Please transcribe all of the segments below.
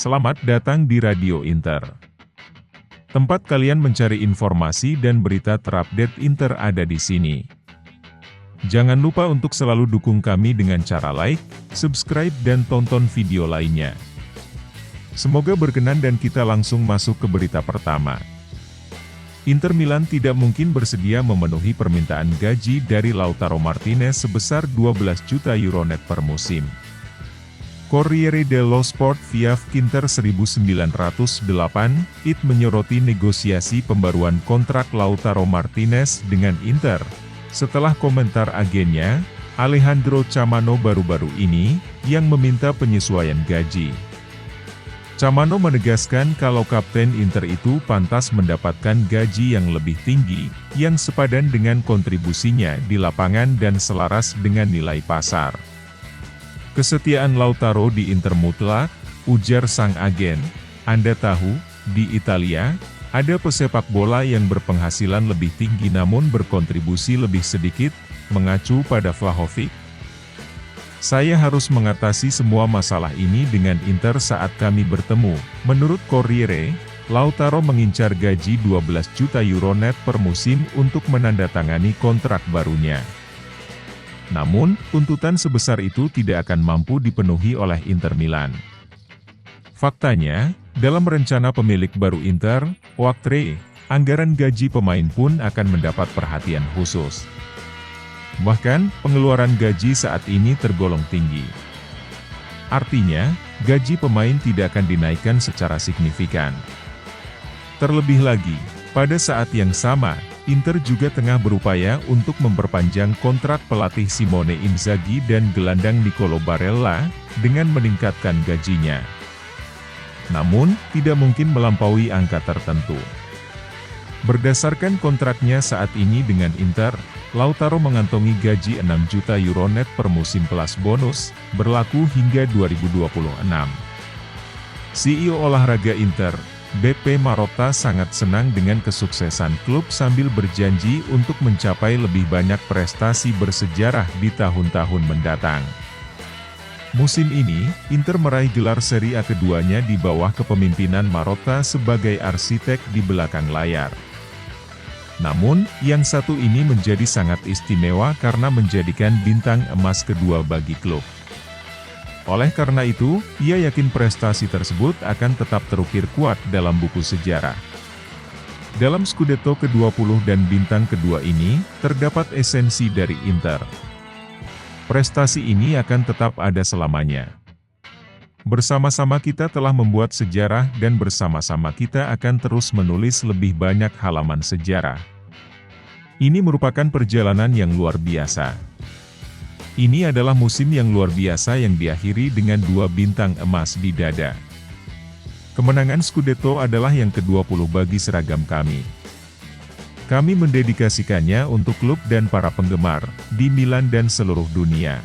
Selamat datang di Radio Inter. Tempat kalian mencari informasi dan berita terupdate Inter ada di sini. Jangan lupa untuk selalu dukung kami dengan cara like, subscribe dan tonton video lainnya. Semoga berkenan dan kita langsung masuk ke berita pertama. Inter Milan tidak mungkin bersedia memenuhi permintaan gaji dari Lautaro Martinez sebesar 12 juta euro net per musim. Corriere dello Sport via Inter 1908, IT menyoroti negosiasi pembaruan kontrak Lautaro Martinez dengan Inter. Setelah komentar agennya, Alejandro Camano baru-baru ini, yang meminta penyesuaian gaji. Camano menegaskan kalau kapten Inter itu pantas mendapatkan gaji yang lebih tinggi, yang sepadan dengan kontribusinya di lapangan dan selaras dengan nilai pasar. Kesetiaan Lautaro di Inter mutlak, ujar sang agen. Anda tahu, di Italia, ada pesepak bola yang berpenghasilan lebih tinggi namun berkontribusi lebih sedikit, mengacu pada Vlahovic. Saya harus mengatasi semua masalah ini dengan Inter saat kami bertemu. Menurut Corriere, Lautaro mengincar gaji 12 juta euro net per musim untuk menandatangani kontrak barunya. Namun, tuntutan sebesar itu tidak akan mampu dipenuhi oleh Inter Milan. Faktanya, dalam rencana pemilik baru Inter, Oaktree, anggaran gaji pemain pun akan mendapat perhatian khusus. Bahkan, pengeluaran gaji saat ini tergolong tinggi. Artinya, gaji pemain tidak akan dinaikkan secara signifikan. Terlebih lagi, pada saat yang sama, Inter juga tengah berupaya untuk memperpanjang kontrak pelatih Simone Inzaghi dan gelandang Nicolo Barella, dengan meningkatkan gajinya. Namun, tidak mungkin melampaui angka tertentu. Berdasarkan kontraknya saat ini dengan Inter, Lautaro mengantongi gaji 6 juta euro net per musim plus bonus, berlaku hingga 2026. CEO olahraga Inter, BP Marotta sangat senang dengan kesuksesan klub sambil berjanji untuk mencapai lebih banyak prestasi bersejarah di tahun-tahun mendatang. Musim ini, Inter meraih gelar Serie A keduanya di bawah kepemimpinan Marotta sebagai arsitek di belakang layar. Namun, yang satu ini menjadi sangat istimewa karena menjadikan bintang emas kedua bagi klub. Oleh karena itu, ia yakin prestasi tersebut akan tetap terukir kuat dalam buku sejarah. Dalam Scudetto ke-20 dan bintang kedua ini, terdapat esensi dari Inter. Prestasi ini akan tetap ada selamanya. Bersama-sama kita telah membuat sejarah dan bersama-sama kita akan terus menulis lebih banyak halaman sejarah. Ini merupakan perjalanan yang luar biasa. Ini adalah musim yang luar biasa yang diakhiri dengan 2 bintang emas di dada. Kemenangan Scudetto adalah yang ke-20 bagi seragam kami. Kami mendedikasikannya untuk klub dan para penggemar, di Milan dan seluruh dunia.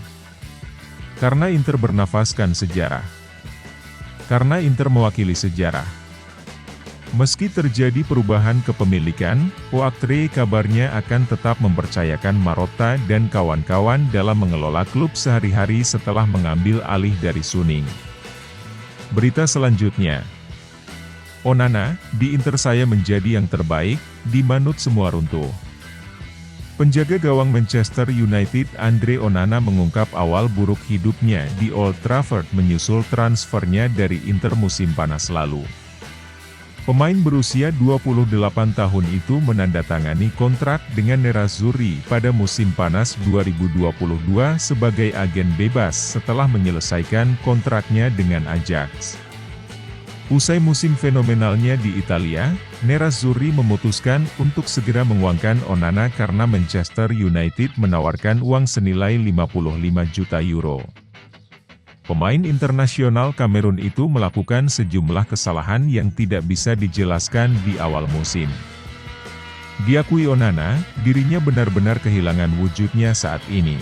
Karena Inter bernafaskan sejarah. Karena Inter mewakili sejarah. Meski terjadi perubahan kepemilikan, Oaktree kabarnya akan tetap mempercayakan Marotta dan kawan-kawan dalam mengelola klub sehari-hari setelah mengambil alih dari Suning. Berita selanjutnya. Onana, di Inter saya menjadi yang terbaik, di manut semua runtuh. Penjaga gawang Manchester United Andre Onana mengungkap awal buruk hidupnya di Old Trafford menyusul transfernya dari Inter musim panas lalu. Pemain berusia 28 tahun itu menandatangani kontrak dengan Nerazzurri pada musim panas 2022 sebagai agen bebas setelah menyelesaikan kontraknya dengan Ajax. Usai musim fenomenalnya di Italia, Nerazzurri memutuskan untuk segera menguangkan Onana karena Manchester United menawarkan uang senilai 55 juta euro. Pemain internasional Kamerun itu melakukan sejumlah kesalahan yang tidak bisa dijelaskan di awal musim. Diakui Onana, dirinya benar-benar kehilangan wujudnya saat ini.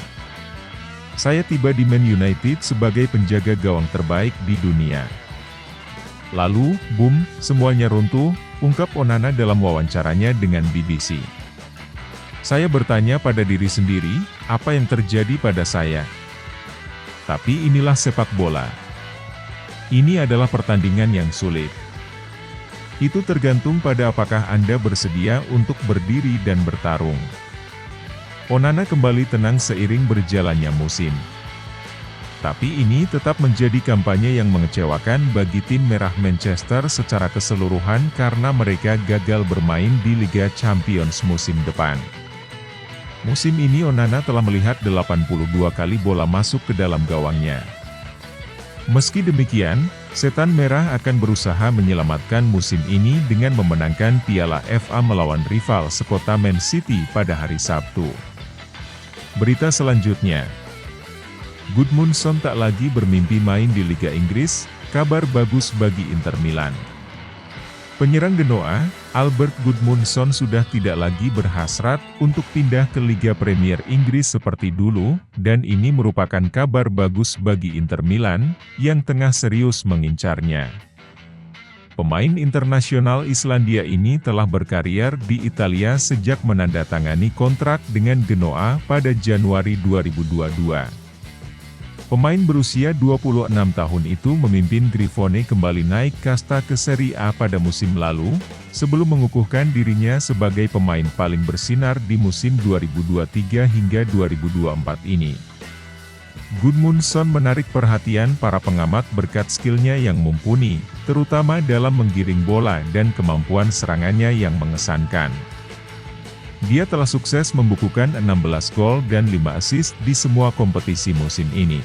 Saya tiba di Man United sebagai penjaga gawang terbaik di dunia. Lalu, boom, semuanya runtuh, ungkap Onana dalam wawancaranya dengan BBC. Saya bertanya pada diri sendiri, apa yang terjadi pada saya? Tapi inilah sepak bola. Ini adalah pertandingan yang sulit. Itu tergantung pada apakah Anda bersedia untuk berdiri dan bertarung. Onana kembali tenang seiring berjalannya musim. Tapi ini tetap menjadi kampanye yang mengecewakan bagi tim Merah Manchester secara keseluruhan karena mereka gagal bermain di Liga Champions musim depan. Musim ini Onana telah melihat 82 kali bola masuk ke dalam gawangnya. Meski demikian, Setan Merah akan berusaha menyelamatkan musim ini dengan memenangkan Piala FA melawan rival sekota Man City pada hari Sabtu. Berita selanjutnya. Gudmundsson tak lagi bermimpi main di Liga Inggris, kabar bagus bagi Inter Milan. Penyerang Genoa, Albert Gudmundsson sudah tidak lagi berhasrat untuk pindah ke Liga Premier Inggris seperti dulu, dan ini merupakan kabar bagus bagi Inter Milan, yang tengah serius mengincarnya. Pemain internasional Islandia ini telah berkarier di Italia sejak menandatangani kontrak dengan Genoa pada Januari 2022. Pemain berusia 26 tahun itu memimpin Grifone kembali naik kasta ke Serie A pada musim lalu, sebelum mengukuhkan dirinya sebagai pemain paling bersinar di musim 2023 hingga 2024 ini. Gudmundsson menarik perhatian para pengamat berkat skillnya yang mumpuni, terutama dalam menggiring bola dan kemampuan serangannya yang mengesankan. Dia telah sukses membukukan 16 gol dan 5 assist di semua kompetisi musim ini.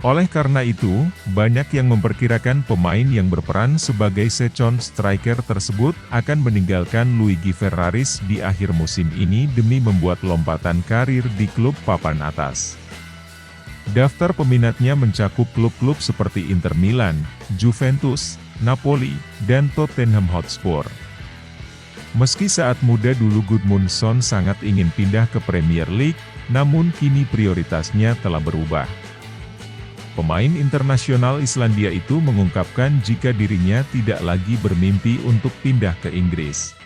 Oleh karena itu, banyak yang memperkirakan pemain yang berperan sebagai second striker tersebut akan meninggalkan Luigi Ferraris di akhir musim ini demi membuat lompatan karir di klub papan atas. Daftar peminatnya mencakup klub-klub seperti Inter Milan, Juventus, Napoli, dan Tottenham Hotspur. Meski saat muda dulu Gudmundsson sangat ingin pindah ke Premier League, namun kini prioritasnya telah berubah. Pemain internasional Islandia itu mengungkapkan jika dirinya tidak lagi bermimpi untuk pindah ke Inggris.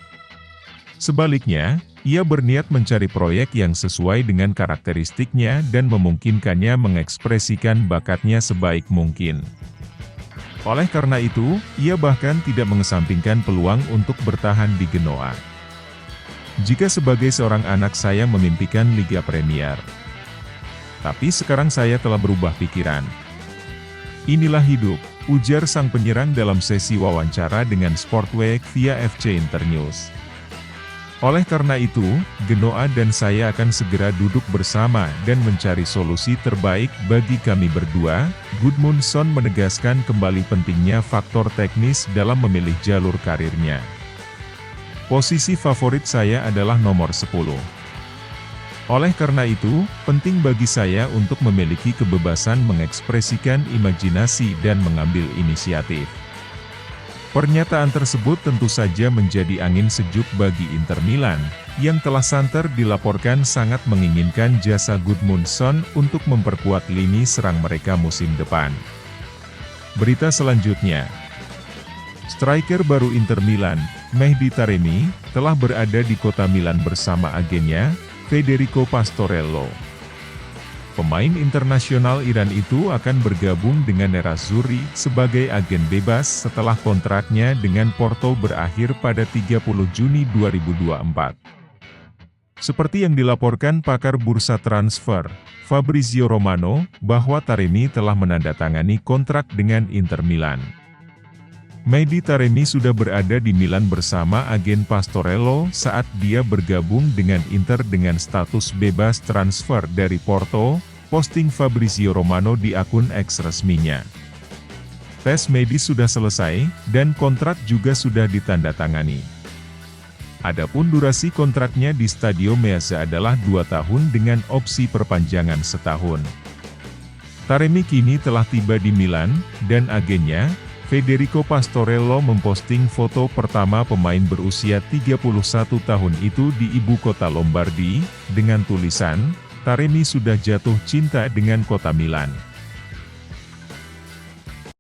Sebaliknya, ia berniat mencari proyek yang sesuai dengan karakteristiknya dan memungkinkannya mengekspresikan bakatnya sebaik mungkin. Oleh karena itu, ia bahkan tidak mengesampingkan peluang untuk bertahan di Genoa. Jika sebagai seorang anak saya memimpikan Liga Premier. Tapi sekarang saya telah berubah pikiran. Inilah hidup, ujar sang penyerang dalam sesi wawancara dengan Sportweek via FC Internews. Oleh karena itu, Genoa dan saya akan segera duduk bersama dan mencari solusi terbaik bagi kami berdua. Gudmundsson menegaskan kembali pentingnya faktor teknis dalam memilih jalur karirnya. Posisi favorit saya adalah nomor 10. Oleh karena itu, penting bagi saya untuk memiliki kebebasan mengekspresikan imajinasi dan mengambil inisiatif. Pernyataan tersebut tentu saja menjadi angin sejuk bagi Inter Milan, yang telah santer dilaporkan sangat menginginkan jasa Gudmundsson untuk memperkuat lini serang mereka musim depan. Berita selanjutnya. Striker baru Inter Milan, Mehdi Taremi, telah berada di kota Milan bersama agennya, Federico Pastorello. Pemain internasional Iran itu akan bergabung dengan Nerazzurri sebagai agen bebas setelah kontraknya dengan Porto berakhir pada 30 Juni 2024. Seperti yang dilaporkan pakar bursa transfer, Fabrizio Romano, bahwa Taremi telah menandatangani kontrak dengan Inter Milan. Mehdi Taremi sudah berada di Milan bersama agen Pastorello saat dia bergabung dengan Inter dengan status bebas transfer dari Porto, posting Fabrizio Romano di akun X resminya. Tes medis sudah selesai, dan kontrak juga sudah ditandatangani. Adapun durasi kontraknya di Stadio Meazza adalah 2 tahun dengan opsi perpanjangan setahun. Taremi kini telah tiba di Milan, dan agennya, Federico Pastorello memposting foto pertama pemain berusia 31 tahun itu di ibu kota Lombardi, dengan tulisan, "Taremi sudah jatuh cinta dengan kota Milan."